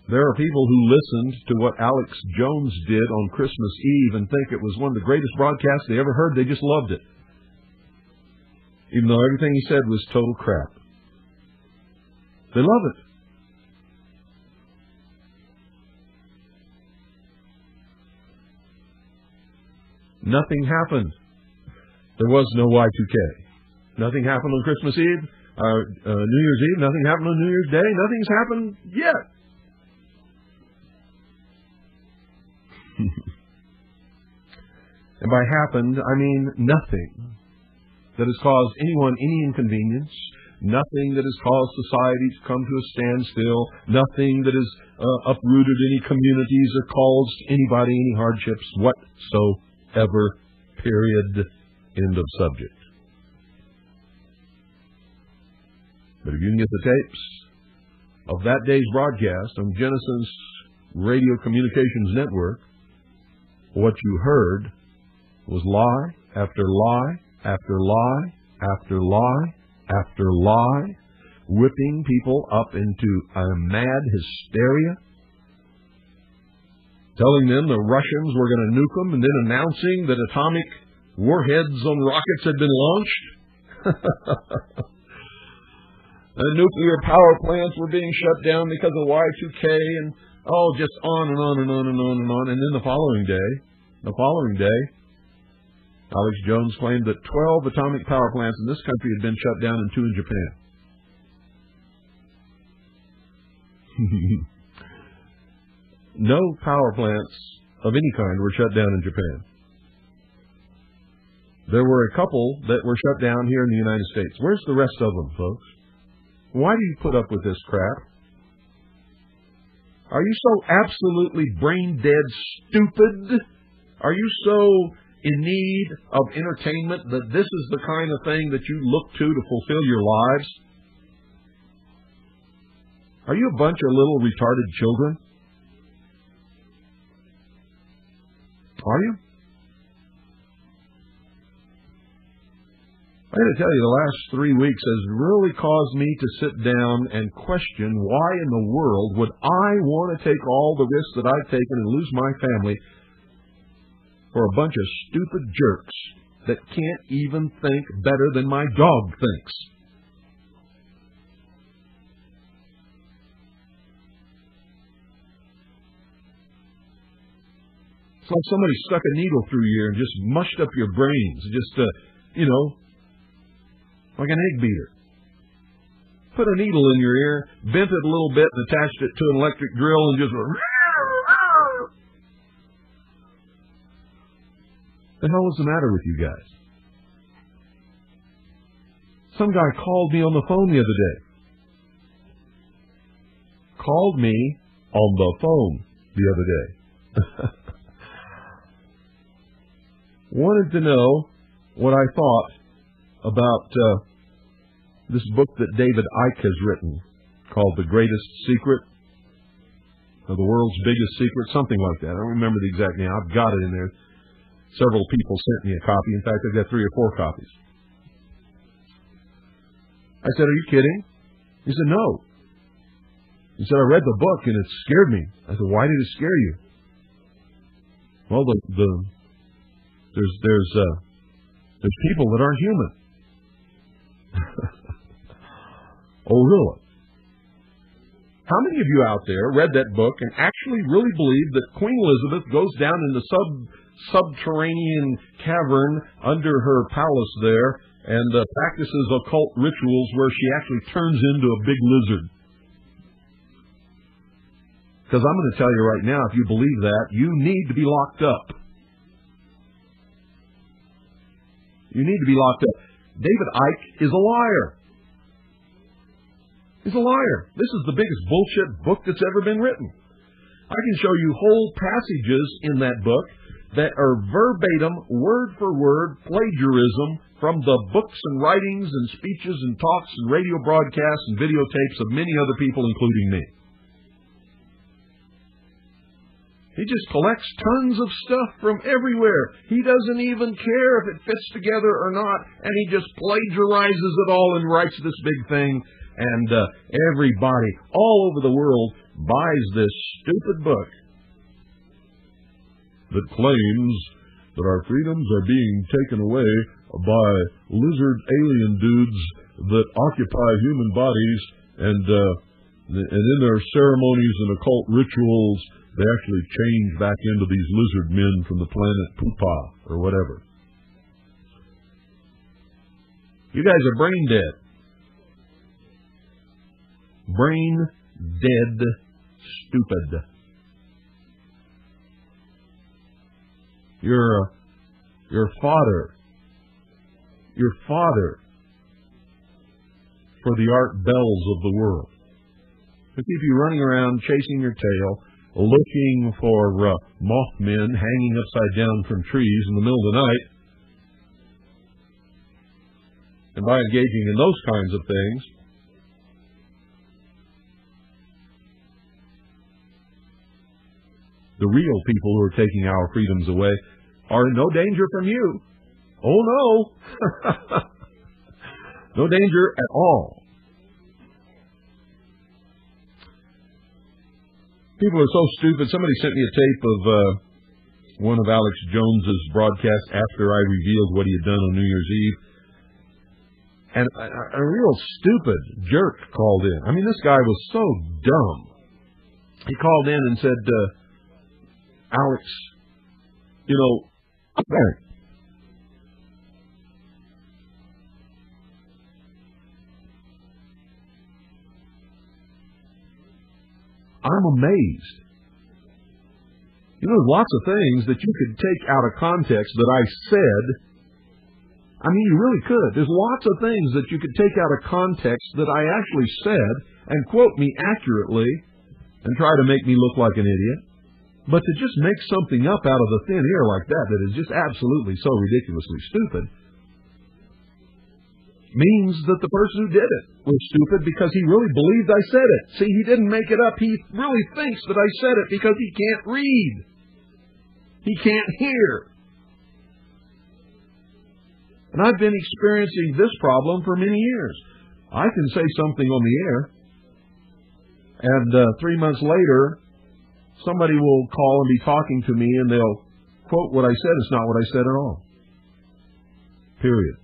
There are people who listened to what Alex Jones did on Christmas Eve and think it was one of the greatest broadcasts they ever heard. They just loved it, even though everything he said was total crap. They love it. Nothing happened. There was no Y2K. Nothing happened on Christmas Eve, New Year's Eve. Nothing happened on New Year's Day. Nothing's happened yet. And by happened, I mean nothing that has caused anyone any inconvenience, nothing that has caused society to come to a standstill, nothing that has uprooted any communities or caused anybody any hardships whatsoever, period, end of subject. But if you can get the tapes of that day's broadcast on Genesis Radio Communications Network, what you heard was lie after lie after lie after lie after lie, whipping people up into a mad hysteria, telling them the Russians were going to nuke them, and then announcing that atomic warheads on rockets had been launched. And nuclear power plants were being shut down because of Y2K, and just on and on and on and on and on. And then the following day, Alex Jones claimed that 12 atomic power plants in this country had been shut down and 2 in Japan. No power plants of any kind were shut down in Japan. There were a couple that were shut down here in the United States. Where's the rest of them, folks? Why do you put up with this crap? Are you so absolutely brain-dead stupid? Are you so in need of entertainment that this is the kind of thing that you look to fulfill your lives? Are you a bunch of little retarded children? Are you? I got to tell you, the last 3 weeks has really caused me to sit down and question why in the world would I want to take all the risks that I've taken and lose my family for a bunch of stupid jerks that can't even think better than my dog thinks. It's like somebody stuck a needle through you and just mushed up your brains, just, like an egg beater. Put a needle in your ear, bent it a little bit, and attached it to an electric drill, and just the hell is the matter with you guys? Some guy called me on the phone the other day. Called me on the phone the other day. Wanted to know what I thought about this book that David Icke has written called The Greatest Secret, or The World's Biggest Secret, something like that. I don't remember the exact name. I've got it in there. Several people sent me a copy. In fact, I've got 3 or 4 copies. I said, "Are you kidding?" He said, "No." He said, "I read the book and it scared me." I said, "Why did it scare you?" Well, there's people that aren't human. Oh, really? How many of you out there read that book and actually really believe that Queen Elizabeth goes down in the subterranean cavern under her palace there and practices occult rituals where she actually turns into a big lizard? Because I'm going to tell you right now, if you believe that, you need to be locked up. You need to be locked up. David Icke is a liar. He's a liar. This is the biggest bullshit book that's ever been written. I can show you whole passages in that book that are verbatim, word for word, plagiarism from the books and writings and speeches and talks and radio broadcasts and videotapes of many other people, including me. He just collects tons of stuff from everywhere. He doesn't even care if it fits together or not, and he just plagiarizes it all and writes this big thing. And everybody all over the world buys this stupid book that claims that our freedoms are being taken away by lizard alien dudes that occupy human bodies, and in their ceremonies and occult rituals, they actually change back into these lizard men from the planet Pupa or whatever. You guys are brain dead. Brain dead stupid. Your father for the art bells of the world. To keep you running around chasing your tail, looking for Mothmen hanging upside down from trees in the middle of the night. And by engaging in those kinds of things, the real people who are taking our freedoms away are in no danger from you. Oh, no. No danger at all. People are so stupid. Somebody sent me a tape of one of Alex Jones's broadcasts after I revealed what he had done on New Year's Eve. And a real stupid jerk called in. I mean, this guy was so dumb. He called in and said, Alex, you know, I'm amazed. You know, there's lots of things that you could take out of context that I said. I mean, you really could. There's lots of things that you could take out of context that I actually said and quote me accurately and try to make me look like an idiot. But to just make something up out of the thin air like that is just absolutely so ridiculously stupid means that the person who did it was stupid because he really believed I said it. See, he didn't make it up. He really thinks that I said it because he can't read. He can't hear. And I've been experiencing this problem for many years. I can say something on the air, and 3 months later, somebody will call and be talking to me, and they'll quote what I said. It's not what I said at all. Period.